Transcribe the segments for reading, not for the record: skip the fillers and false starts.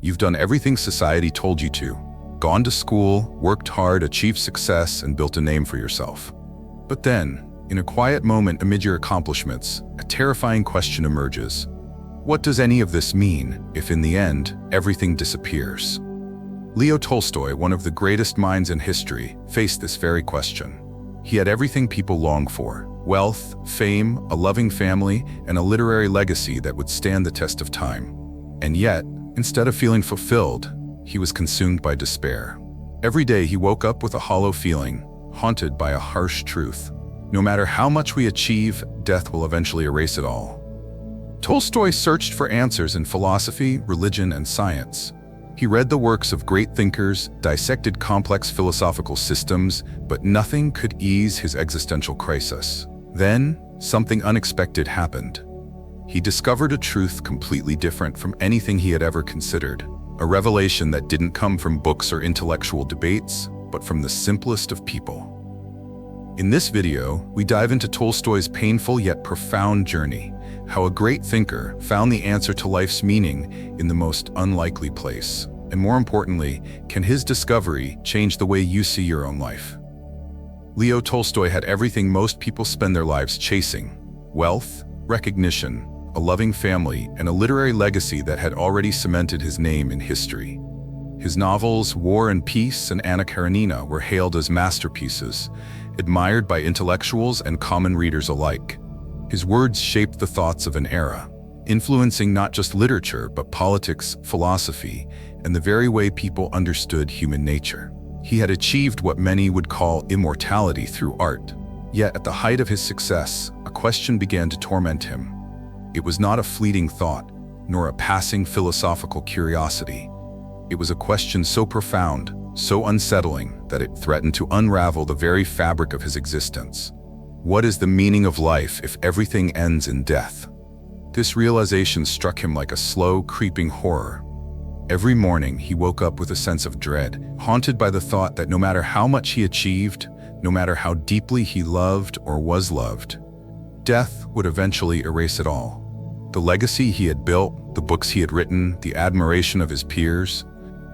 You've done everything society told you to. Gone to school, worked hard, achieved success, and built a name for yourself. But then, in a quiet moment amid your accomplishments, a terrifying question emerges. What does any of this mean if in the end, everything disappears? Leo Tolstoy, one of the greatest minds in history, faced this very question. He had everything people long for: wealth, fame, a loving family, and a literary legacy that would stand the test of time. And yet, instead of feeling fulfilled, he was consumed by despair. Every day he woke up with a hollow feeling, haunted by a harsh truth. No matter how much we achieve, death will eventually erase it all. Tolstoy searched for answers in philosophy, religion, and science. He read the works of great thinkers, dissected complex philosophical systems, but nothing could ease his existential crisis. Then, something unexpected happened. He discovered a truth completely different from anything he had ever considered. A revelation that didn't come from books or intellectual debates, but from the simplest of people. In this video, we dive into Tolstoy's painful yet profound journey, how a great thinker found the answer to life's meaning in the most unlikely place. And more importantly, can his discovery change the way you see your own life? Leo Tolstoy had everything most people spend their lives chasing: wealth, recognition, a loving family, and a literary legacy that had already cemented his name in history. His novels, War and Peace and Anna Karenina, were hailed as masterpieces, admired by intellectuals and common readers alike. His words shaped the thoughts of an era, influencing not just literature but politics, philosophy, and the very way people understood human nature. He had achieved what many would call immortality through art. Yet at the height of his success, a question began to torment him. It was not a fleeting thought, nor a passing philosophical curiosity. It was a question so profound, so unsettling, that it threatened to unravel the very fabric of his existence. What is the meaning of life if everything ends in death? This realization struck him like a slow, creeping horror. Every morning, he woke up with a sense of dread, haunted by the thought that no matter how much he achieved, no matter how deeply he loved or was loved, death would eventually erase it all. The legacy he had built, the books he had written, the admiration of his peers,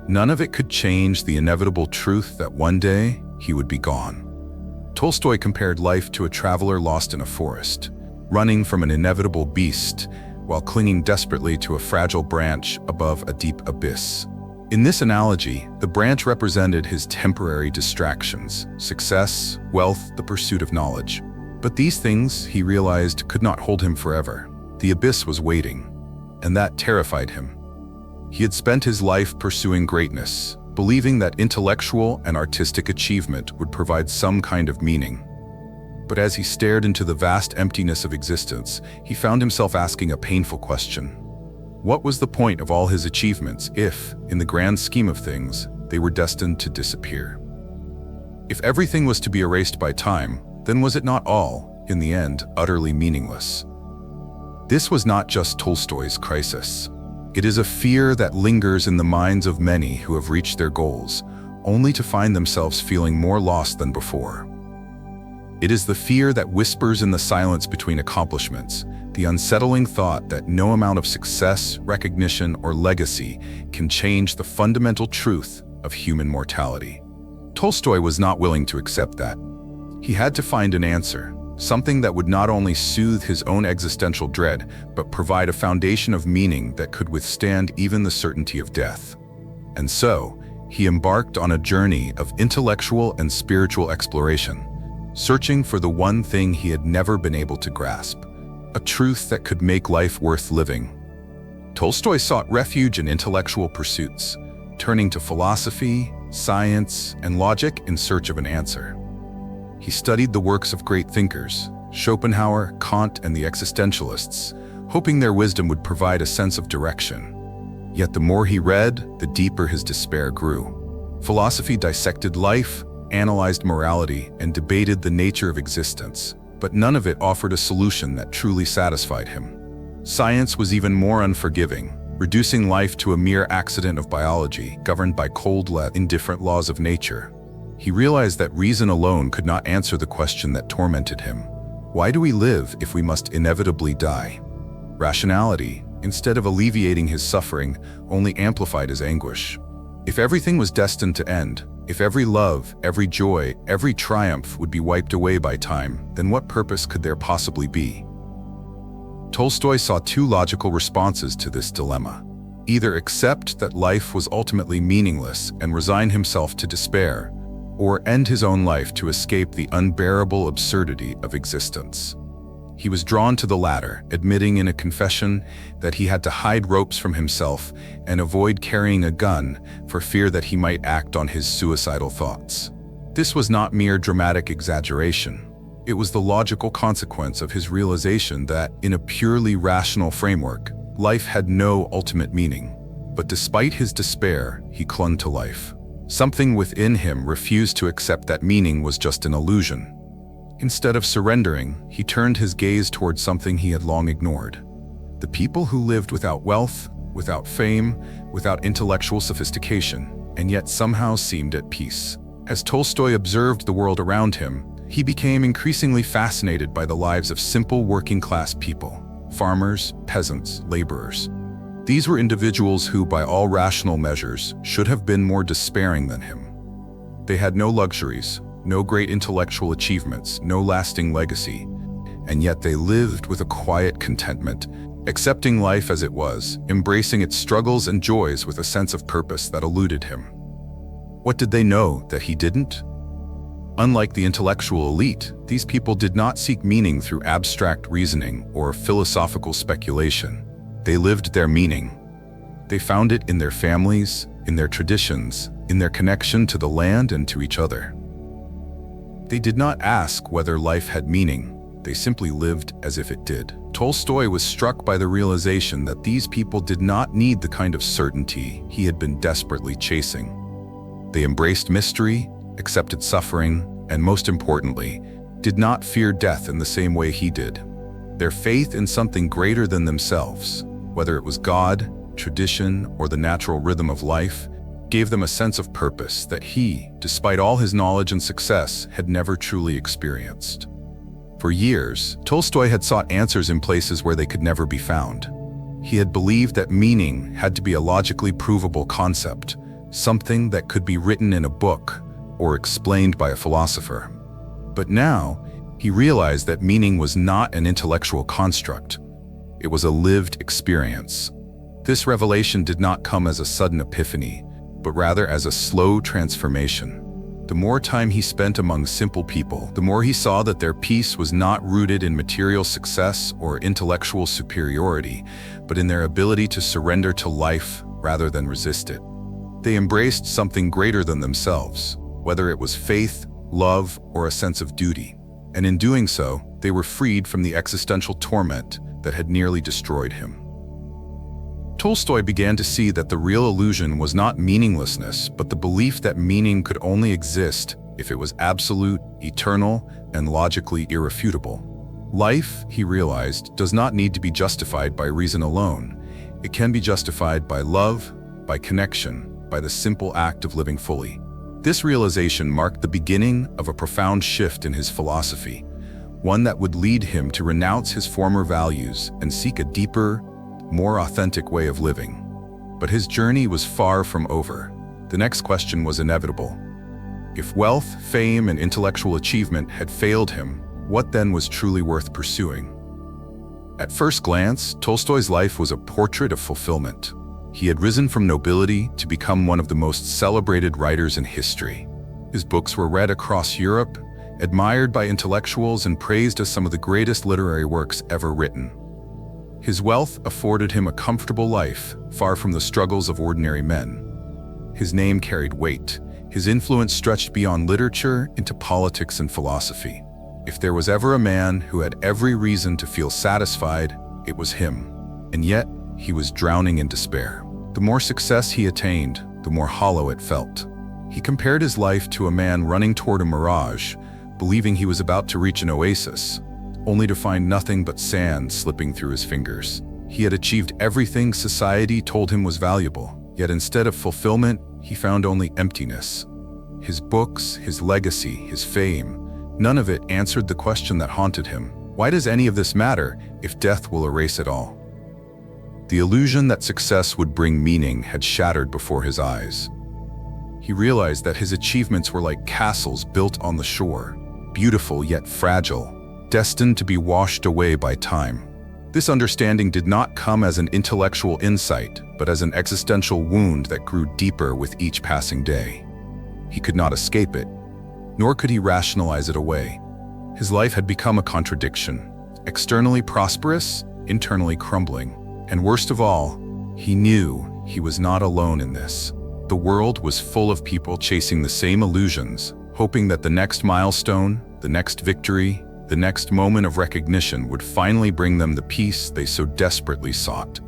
none of it could change the inevitable truth that one day he would be gone. Tolstoy compared life to a traveler lost in a forest, running from an inevitable beast while clinging desperately to a fragile branch above a deep abyss. In this analogy, the branch represented his temporary distractions: success, wealth, the pursuit of knowledge. But these things, he realized, could not hold him forever. The abyss was waiting, and that terrified him. He had spent his life pursuing greatness, believing that intellectual and artistic achievement would provide some kind of meaning. But as he stared into the vast emptiness of existence, he found himself asking a painful question. What was the point of all his achievements if, in the grand scheme of things, they were destined to disappear? If everything was to be erased by time, then was it not all, in the end, utterly meaningless? This was not just Tolstoy's crisis. It is a fear that lingers in the minds of many who have reached their goals, only to find themselves feeling more lost than before. It is the fear that whispers in the silence between accomplishments, the unsettling thought that no amount of success, recognition, or legacy can change the fundamental truth of human mortality. Tolstoy was not willing to accept that. He had to find an answer, something that would not only soothe his own existential dread, but provide a foundation of meaning that could withstand even the certainty of death. And so, he embarked on a journey of intellectual and spiritual exploration, searching for the one thing he had never been able to grasp, a truth that could make life worth living. Tolstoy sought refuge in intellectual pursuits, turning to philosophy, science, and logic in search of an answer. He studied the works of great thinkers, Schopenhauer, Kant, and the existentialists, hoping their wisdom would provide a sense of direction. Yet the more he read, the deeper his despair grew. Philosophy dissected life, analyzed morality, and debated the nature of existence, but none of it offered a solution that truly satisfied him. Science was even more unforgiving, reducing life to a mere accident of biology, governed by cold, indifferent laws of nature. He realized that reason alone could not answer the question that tormented him. Why do we live if we must inevitably die? Rationality, instead of alleviating his suffering, only amplified his anguish. If everything was destined to end, if every love, every joy, every triumph would be wiped away by time, then what purpose could there possibly be? Tolstoy saw two logical responses to this dilemma. Either accept that life was ultimately meaningless and resign himself to despair, or end his own life to escape the unbearable absurdity of existence. He was drawn to the latter, admitting in a confession that he had to hide ropes from himself and avoid carrying a gun for fear that he might act on his suicidal thoughts. This was not mere dramatic exaggeration. It was the logical consequence of his realization that, in a purely rational framework, life had no ultimate meaning. But despite his despair, he clung to life. Something within him refused to accept that meaning was just an illusion. Instead of surrendering, he turned his gaze toward something he had long ignored. The people who lived without wealth, without fame, without intellectual sophistication, and yet somehow seemed at peace. As Tolstoy observed the world around him, he became increasingly fascinated by the lives of simple working-class people. Farmers, peasants, laborers. These were individuals who, by all rational measures, should have been more despairing than him. They had no luxuries, no great intellectual achievements, no lasting legacy, and yet they lived with a quiet contentment, accepting life as it was, embracing its struggles and joys with a sense of purpose that eluded him. What did they know that he didn't? Unlike the intellectual elite, these people did not seek meaning through abstract reasoning or philosophical speculation. They lived their meaning. They found it in their families, in their traditions, in their connection to the land and to each other. They did not ask whether life had meaning. They simply lived as if it did. Tolstoy was struck by the realization that these people did not need the kind of certainty he had been desperately chasing. They embraced mystery, accepted suffering, and most importantly, did not fear death in the same way he did. Their faith in something greater than themselves, whether it was God, tradition, or the natural rhythm of life, gave them a sense of purpose that he, despite all his knowledge and success, had never truly experienced. For years, Tolstoy had sought answers in places where they could never be found. He had believed that meaning had to be a logically provable concept, something that could be written in a book or explained by a philosopher. But now, he realized that meaning was not an intellectual construct. It was a lived experience. This revelation did not come as a sudden epiphany, but rather as a slow transformation. The more time he spent among simple people, the more he saw that their peace was not rooted in material success or intellectual superiority, but in their ability to surrender to life rather than resist it. They embraced something greater than themselves, whether it was faith, love, or a sense of duty. And in doing so, they were freed from the existential torment that had nearly destroyed him. Tolstoy began to see that the real illusion was not meaninglessness, but the belief that meaning could only exist if it was absolute, eternal, and logically irrefutable. Life, he realized, does not need to be justified by reason alone. It can be justified by love, by connection, by the simple act of living fully. This realization marked the beginning of a profound shift in his philosophy, one that would lead him to renounce his former values and seek a deeper, more authentic way of living. But his journey was far from over. The next question was inevitable. If wealth, fame, and intellectual achievement had failed him, what then was truly worth pursuing? At first glance, Tolstoy's life was a portrait of fulfillment. He had risen from nobility to become one of the most celebrated writers in history. His books were read across Europe, admired by intellectuals, and praised as some of the greatest literary works ever written. His wealth afforded him a comfortable life, far from the struggles of ordinary men. His name carried weight. His influence stretched beyond literature into politics and philosophy. If there was ever a man who had every reason to feel satisfied, it was him. And yet, he was drowning in despair. The more success he attained, the more hollow it felt. He compared his life to a man running toward a mirage, believing he was about to reach an oasis, only to find nothing but sand slipping through his fingers. He had achieved everything society told him was valuable, yet instead of fulfillment, he found only emptiness. His books, his legacy, his fame, none of it answered the question that haunted him. Why does any of this matter if death will erase it all? The illusion that success would bring meaning had shattered before his eyes. He realized that his achievements were like castles built on the shore, beautiful yet fragile, destined to be washed away by time. This understanding did not come as an intellectual insight, but as an existential wound that grew deeper with each passing day. He could not escape it, nor could he rationalize it away. His life had become a contradiction, externally prosperous, internally crumbling. And worst of all, he knew he was not alone in this. The world was full of people chasing the same illusions, hoping that the next milestone, the next victory, the next moment of recognition would finally bring them the peace they so desperately sought.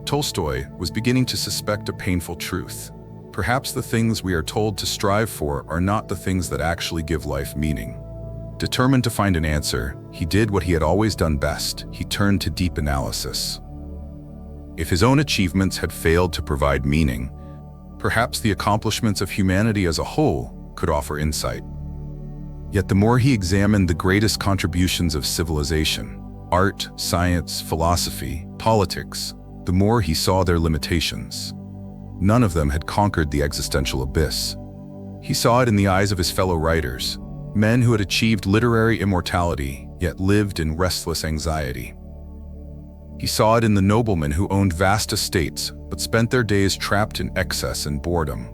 Tolstoy was beginning to suspect a painful truth. Perhaps the things we are told to strive for are not the things that actually give life meaning. Determined to find an answer, he did what he had always done best. He turned to deep analysis. If his own achievements had failed to provide meaning, perhaps the accomplishments of humanity as a whole could offer insight. Yet the more he examined the greatest contributions of civilization, art, science, philosophy, politics, the more he saw their limitations. None of them had conquered the existential abyss. He saw it in the eyes of his fellow writers, men who had achieved literary immortality, yet lived in restless anxiety. He saw it in the noblemen who owned vast estates, but spent their days trapped in excess and boredom.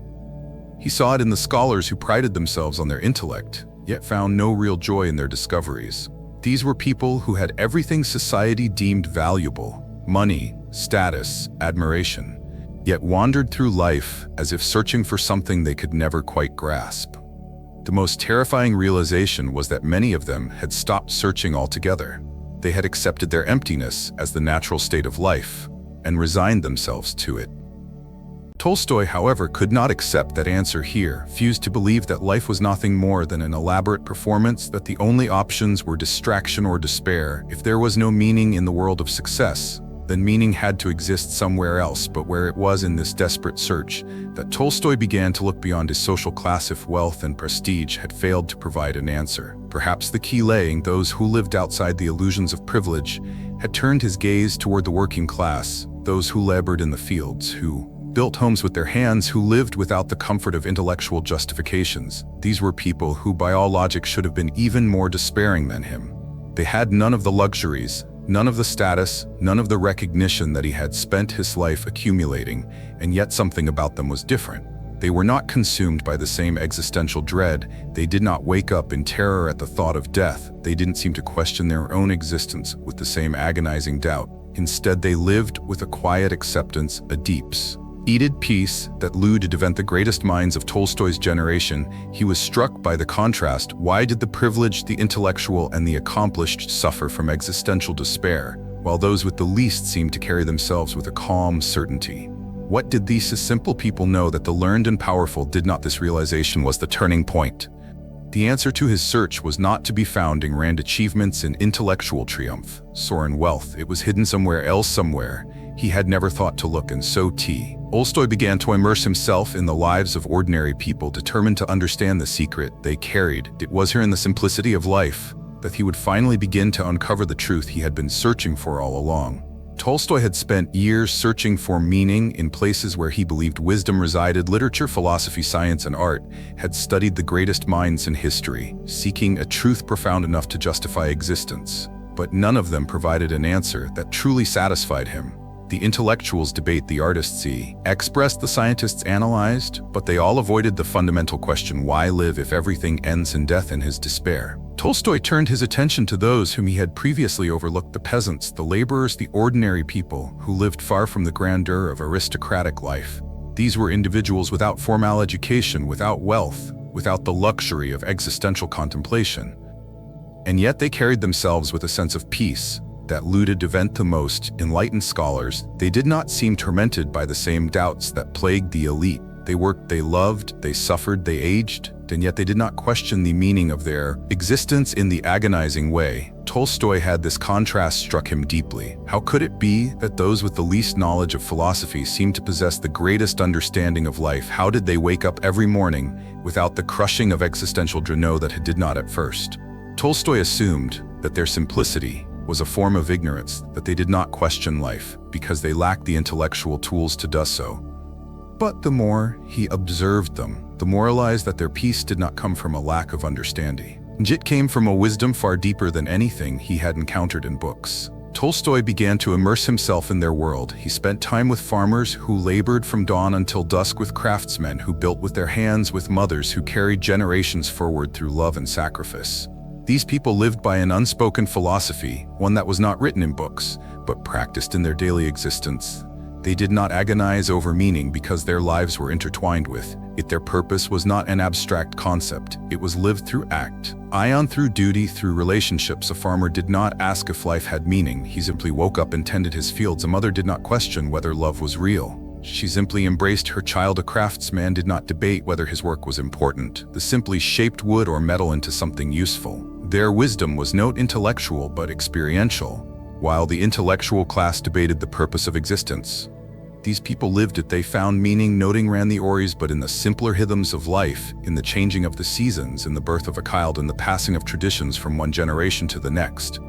He saw it in the scholars who prided themselves on their intellect, yet found no real joy in their discoveries. These were people who had everything society deemed valuable: money, status, admiration, yet wandered through life as if searching for something they could never quite grasp. The most terrifying realization was that many of them had stopped searching altogether. They had accepted their emptiness as the natural state of life and resigned themselves to it. Tolstoy, however, could not accept that answer here, refused to believe that life was nothing more than an elaborate performance, that the only options were distraction or despair. If there was no meaning in the world of success, then meaning had to exist somewhere else. But where it was in this desperate search that Tolstoy began to look beyond his social class. If wealth and prestige had failed to provide an answer, perhaps the key lay in those who lived outside the illusions of privilege. Had turned his gaze toward the working class, those who labored in the fields, who built homes with their hands, who lived without the comfort of intellectual justifications. These were people who by all logic should have been even more despairing than him. They had none of the luxuries, none of the status, none of the recognition that he had spent his life accumulating, and yet something about them was different. They were not consumed by the same existential dread. They did not wake up in terror at the thought of death. They didn't seem to question their own existence with the same agonizing doubt. Instead, they lived with a quiet acceptance, a deep-seated peace that eluded even the greatest minds of Tolstoy's generation. He was struck by the contrast. Why did the privileged, the intellectual, and the accomplished suffer from existential despair, while those with the least seemed to carry themselves with a calm certainty? What did these simple people know that the learned and powerful did not? This realization was the turning point. The answer to his search was not to be found in grand achievements and intellectual triumph, soaring wealth. It was hidden somewhere else, somewhere he had never thought to look. And so Tolstoy began to immerse himself in the lives of ordinary people, determined to understand the secret they carried. It was here in the simplicity of life that he would finally begin to uncover the truth he had been searching for all along. Tolstoy had spent years searching for meaning in places where he believed wisdom resided. Literature, philosophy, science, and art. Had studied the greatest minds in history, seeking a truth profound enough to justify existence. But none of them provided an answer that truly satisfied him. The intellectuals debate, the artists expressed, the scientists analyzed, but they all avoided the fundamental question: why live if everything ends in death? In his despair, Tolstoy turned his attention to those whom he had previously overlooked: the peasants, the laborers, the ordinary people who lived far from the grandeur of aristocratic life. These were individuals without formal education, without wealth, without the luxury of existential contemplation. And yet they carried themselves with a sense of peace that eluded even the most enlightened scholars. They did not seem tormented by the same doubts that plagued the elite. They worked, they loved, they suffered, they aged, and yet they did not question the meaning of their existence in the agonizing way. Tolstoy had this contrast struck him deeply. How could it be that those with the least knowledge of philosophy seemed to possess the greatest understanding of life? How did they wake up every morning without the crushing of existential dread that it did not at first? Tolstoy assumed that their simplicity, was a form of ignorance, that they did not question life because they lacked the intellectual tools to do so. But the more he observed them, the more realized that their peace did not come from a lack of understanding. It came from a wisdom far deeper than anything he had encountered in books. Tolstoy began to immerse himself in their world. He spent time with farmers who labored from dawn until dusk, with craftsmen who built with their hands, with mothers who carried generations forward through love and sacrifice. These people lived by an unspoken philosophy, one that was not written in books, but practiced in their daily existence. They did not agonize over meaning because their lives were intertwined with it. Their purpose was not an abstract concept. It was lived through act. Ion through duty, through relationships. A farmer did not ask if life had meaning. He simply woke up and tended his fields. A mother did not question whether love was real. She simply embraced her child. A craftsman did not debate whether his work was important. They simply shaped wood or metal into something useful. Their wisdom was not intellectual but experiential, while the intellectual class debated the purpose of existence. These people lived it. They found meaning, noting ran the ories, but in the simpler rhythms of life, in the changing of the seasons, in the birth of a child, in the passing of traditions from one generation to the next.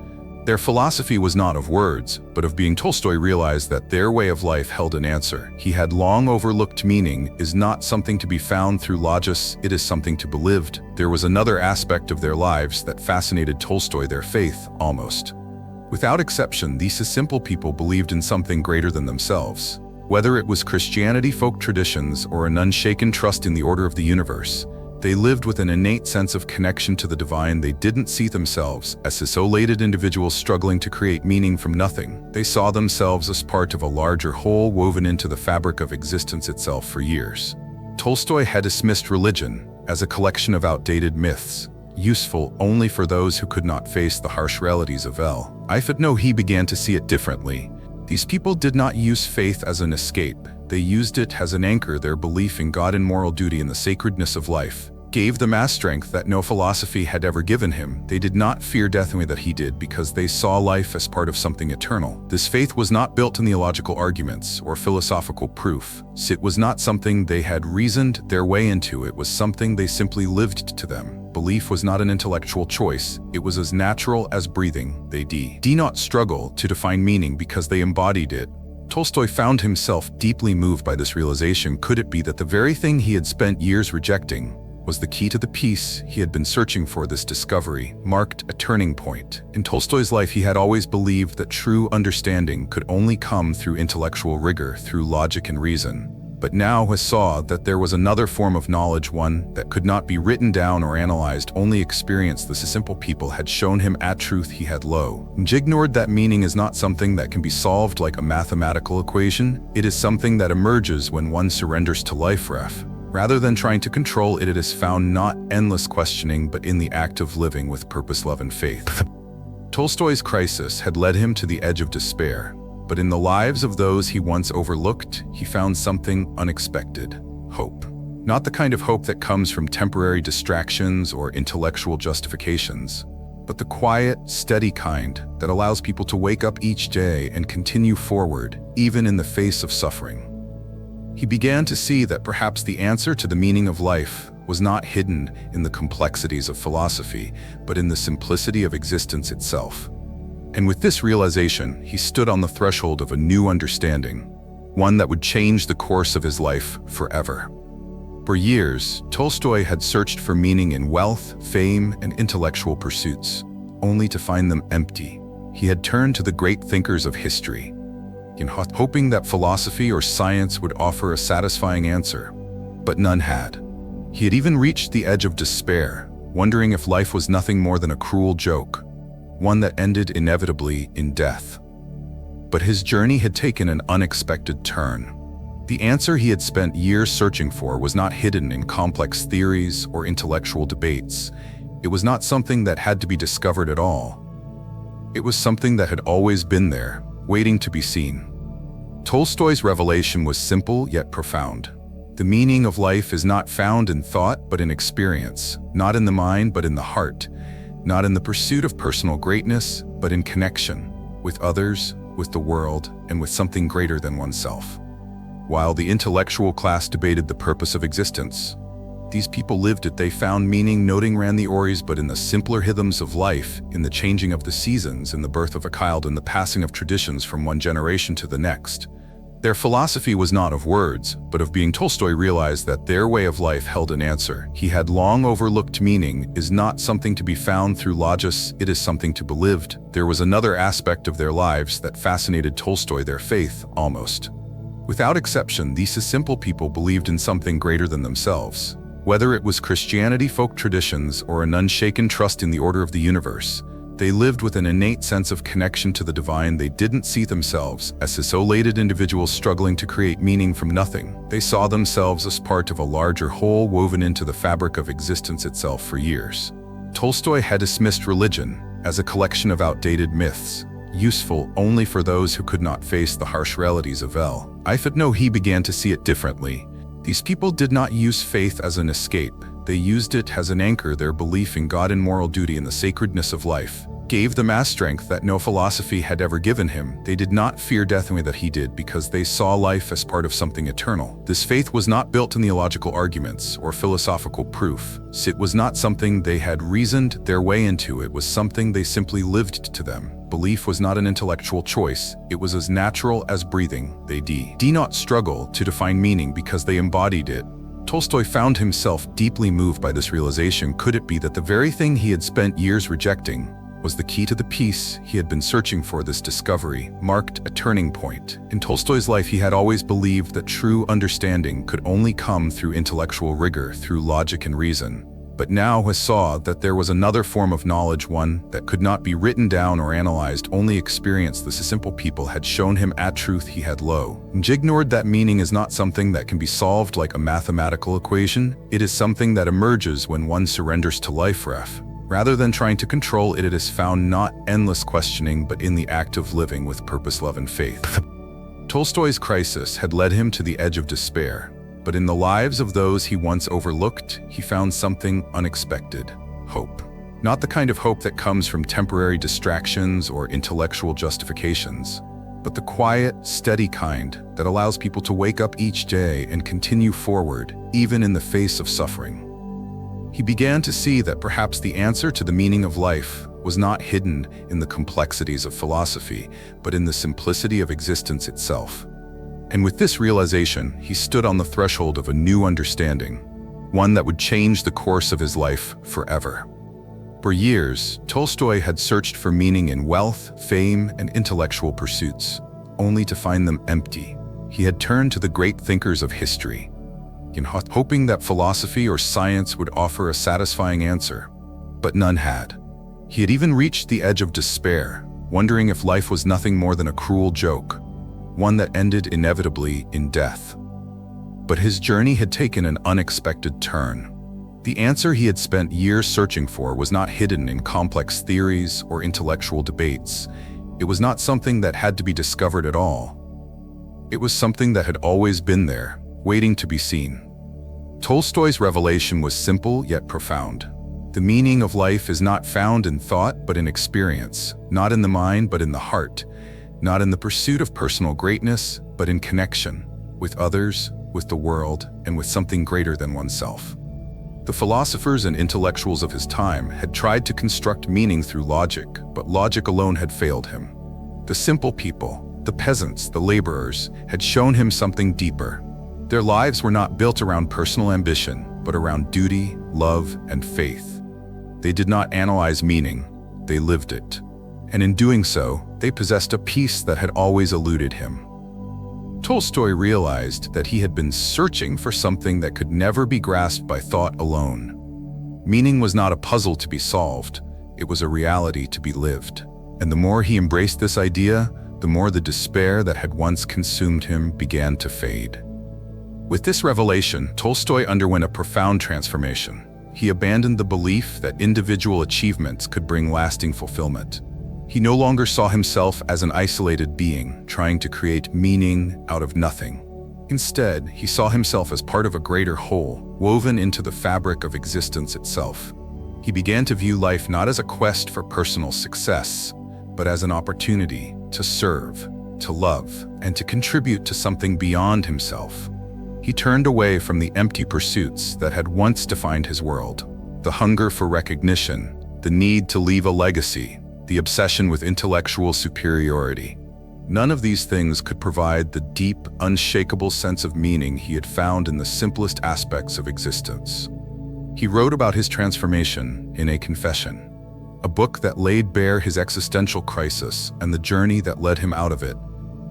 Their philosophy was not of words, but of being. Tolstoy realized that their way of life held an answer. He had long overlooked meaning is not something to be found through logic, it is something to be lived. There was another aspect of their lives that fascinated Tolstoy: their faith. Almost without exception, these simple people believed in something greater than themselves. Whether it was Christianity, folk traditions, or an unshaken trust in the order of the universe, they lived with an innate sense of connection to the divine. They didn't see themselves as isolated individuals struggling to create meaning from nothing. They saw themselves as part of a larger whole woven into the fabric of existence itself. For years, Tolstoy had dismissed religion as a collection of outdated myths, useful only for those who could not face the harsh realities of life. No, he began to see it differently. These people did not use faith as an escape. They used it as an anchor. Their belief in God and moral duty and the sacredness of life gave them a strength that no philosophy had ever given him. They did not fear death the way that he did because they saw life as part of something eternal. This faith was not built in theological arguments or philosophical proof. It was not something they had reasoned their way into. It was something they simply lived to them. Belief was not an intellectual choice. It was as natural as breathing. They did not struggle to define meaning because they embodied it. Tolstoy found himself deeply moved by this realization. Could it be that the very thing he had spent years rejecting was the key to the peace he had been searching for? This discovery marked a turning point. In Tolstoy's life, he had always believed that true understanding could only come through intellectual rigor, through logic and reason. But now he saw that there was another form of knowledge, one that could not be written down or analyzed, only experienced. The simple people had shown him a truth he had ignored, that meaning is not something that can be solved like a mathematical equation. It is something that emerges when one surrenders to life. Rather than trying to control it, it is found not endless questioning, but in the act of living with purpose, love, and faith. Tolstoy's crisis had led him to the edge of despair. But in the lives of those he once overlooked, he found something unexpected: hope. Not the kind of hope that comes from temporary distractions or intellectual justifications, but the quiet, steady kind that allows people to wake up each day and continue forward, even in the face of suffering. He began to see that perhaps the answer to the meaning of life was not hidden in the complexities of philosophy, but in the simplicity of existence itself. And with this realization, he stood on the threshold of a new understanding, one that would change the course of his life forever. For years, Tolstoy had searched for meaning in wealth, fame, and intellectual pursuits, only to find them empty. He had turned to the great thinkers of history, hoping that philosophy or science would offer a satisfying answer, but none had. He had even reached the edge of despair, wondering if life was nothing more than a cruel joke, one that ended inevitably in death. But his journey had taken an unexpected turn. The answer he had spent years searching for was not hidden in complex theories or intellectual debates. It was not something that had to be discovered at all. It was something that had always been there, waiting to be seen. Tolstoy's revelation was simple yet profound. The meaning of life is not found in thought but in experience, not in the mind but in the heart, not in the pursuit of personal greatness, but in connection with others, with the world, and with something greater than oneself. While the intellectual class debated the purpose of existence, These people lived it. They found meaning, noting ran the ories, but in the simpler rhythms of life, in the changing of the seasons, in the birth of a child, in the passing of traditions from one generation to the next. Their philosophy was not of words, but of being. Tolstoy realized that their way of life held an answer. He had long overlooked meaning is not something to be found through logic, it is something to be lived. There was another aspect of their lives that fascinated Tolstoy, their faith, almost. Without exception, these simple people believed in something greater than themselves. Whether it was Christianity, folk traditions, or an unshaken trust in the order of the universe, they lived with an innate sense of connection to the divine. They didn't see themselves as isolated individuals struggling to create meaning from nothing. They saw themselves as part of a larger whole woven into the fabric of existence itself. For years, Tolstoy had dismissed religion as a collection of outdated myths, useful only for those who could not face the harsh realities of life. But no, he began to see it differently. These people did not use faith as an escape. They used it as an anchor. Their belief in God and moral duty and the sacredness of life gave them a strength that no philosophy had ever given him. They did not fear death in the way that he did because they saw life as part of something eternal. This faith was not built in theological arguments or philosophical proof. It was not something they had reasoned their way into. It was something they simply lived. To them, belief was not an intellectual choice. It was as natural as breathing. They did not struggle to define meaning because they embodied it. Tolstoy found himself deeply moved by this realization. Could it be that the very thing he had spent years rejecting was the key to the peace he had been searching for? This discovery marked a turning point. In Tolstoy's life, he had always believed that true understanding could only come through intellectual rigor, through logic and reason. But now he saw that there was another form of knowledge, one that could not be written down or analyzed, only experienced. The simple people had shown him a truth he had ignored, that meaning is not something that can be solved like a mathematical equation. It is something that emerges when one surrenders to life. Rather than trying to control it, it is found not endless questioning, but in the act of living with purpose, love, and faith. Tolstoy's crisis had led him to the edge of despair. But in the lives of those he once overlooked, he found something unexpected: hope. Not the kind of hope that comes from temporary distractions or intellectual justifications, but the quiet, steady kind that allows people to wake up each day and continue forward, even in the face of suffering. He began to see that perhaps the answer to the meaning of life was not hidden in the complexities of philosophy, but in the simplicity of existence itself. And with this realization, he stood on the threshold of a new understanding, one that would change the course of his life forever. For years, Tolstoy had searched for meaning in wealth, fame, and intellectual pursuits, only to find them empty. He had turned to the great thinkers of history, hoping that philosophy or science would offer a satisfying answer, but none had. He had even reached the edge of despair, wondering if life was nothing more than a cruel joke, one that ended inevitably in death. But his journey had taken an unexpected turn. The answer he had spent years searching for was not hidden in complex theories or intellectual debates. It was not something that had to be discovered at all. It was something that had always been there, waiting to be seen. Tolstoy's revelation was simple yet profound. The meaning of life is not found in thought but in experience, not in the mind but in the heart, not in the pursuit of personal greatness, but in connection with others, with the world, and with something greater than oneself. The philosophers and intellectuals of his time had tried to construct meaning through logic, but logic alone had failed him. The simple people, the peasants, the laborers, had shown him something deeper. Their lives were not built around personal ambition, but around duty, love, and faith. They did not analyze meaning, they lived it. And in doing so, they possessed a peace that had always eluded him. Tolstoy realized that he had been searching for something that could never be grasped by thought alone. Meaning was not a puzzle to be solved, it was a reality to be lived. And the more he embraced this idea, the more the despair that had once consumed him began to fade. With this revelation, Tolstoy underwent a profound transformation. He abandoned the belief that individual achievements could bring lasting fulfillment. He no longer saw himself as an isolated being, trying to create meaning out of nothing. Instead, he saw himself as part of a greater whole, woven into the fabric of existence itself. He began to view life not as a quest for personal success, but as an opportunity to serve, to love, and to contribute to something beyond himself. He turned away from the empty pursuits that had once defined his world. The hunger for recognition, the need to leave a legacy, the obsession with intellectual superiority. None of these things could provide the deep, unshakable sense of meaning he had found in the simplest aspects of existence. He wrote about his transformation in A Confession, a book that laid bare his existential crisis and the journey that led him out of it.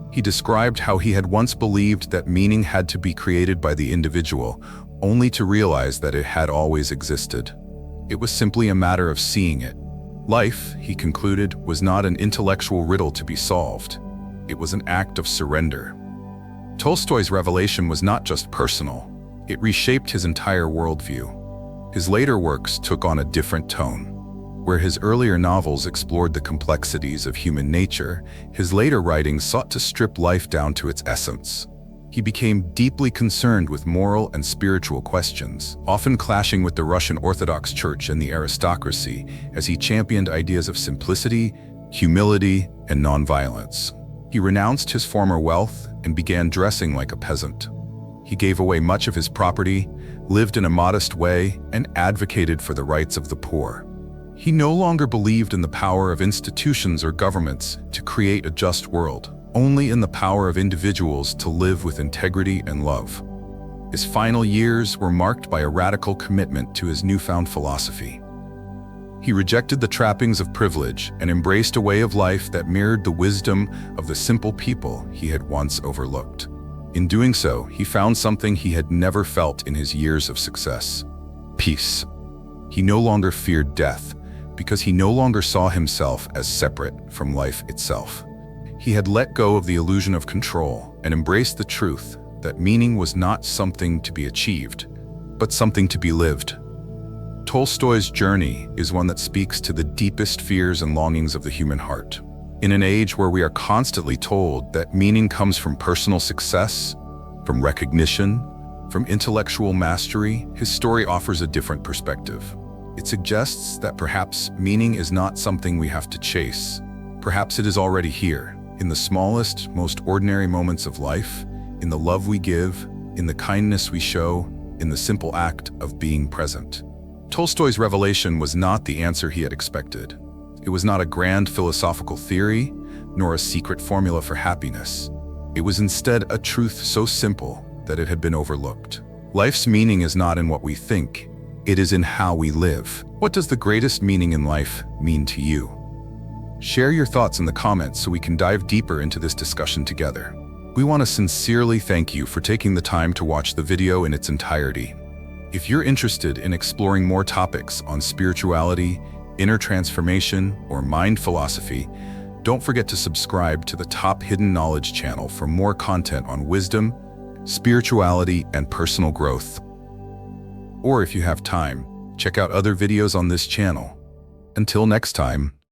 He described how he had once believed that meaning had to be created by the individual, only to realize that it had always existed. It was simply a matter of seeing it. Life, he concluded, was not an intellectual riddle to be solved. It was an act of surrender. Tolstoy's revelation was not just personal. It reshaped his entire worldview. His later works took on a different tone. Where his earlier novels explored the complexities of human nature, his later writings sought to strip life down to its essence. He became deeply concerned with moral and spiritual questions, often clashing with the Russian Orthodox Church and the aristocracy, as he championed ideas of simplicity, humility, and nonviolence. He renounced his former wealth and began dressing like a peasant. He gave away much of his property, lived in a modest way, and advocated for the rights of the poor. He no longer believed in the power of institutions or governments to create a just world, only in the power of individuals to live with integrity and love. His final years were marked by a radical commitment to his newfound philosophy. He rejected the trappings of privilege and embraced a way of life that mirrored the wisdom of the simple people he had once overlooked. In doing so, he found something he had never felt in his years of success: peace. He no longer feared death, because he no longer saw himself as separate from life itself. He had let go of the illusion of control and embraced the truth that meaning was not something to be achieved, but something to be lived. Tolstoy's journey is one that speaks to the deepest fears and longings of the human heart. In an age where we are constantly told that meaning comes from personal success, from recognition, from intellectual mastery, his story offers a different perspective. It suggests that perhaps meaning is not something we have to chase. Perhaps it is already here, in the smallest, most ordinary moments of life, in the love we give, in the kindness we show, in the simple act of being present. Tolstoy's revelation was not the answer he had expected. It was not a grand philosophical theory, nor a secret formula for happiness. It was instead a truth so simple that it had been overlooked. Life's meaning is not in what we think. It is in how we live. What does the greatest meaning in life mean to you? Share your thoughts in the comments so we can dive deeper into this discussion together. We want to sincerely thank you for taking the time to watch the video in its entirety. If you're interested in exploring more topics on spirituality, inner transformation, or mind philosophy, don't forget to subscribe to the Top Hidden Knowledge channel for more content on wisdom, spirituality, and personal growth. Or if you have time, check out other videos on this channel. Until next time.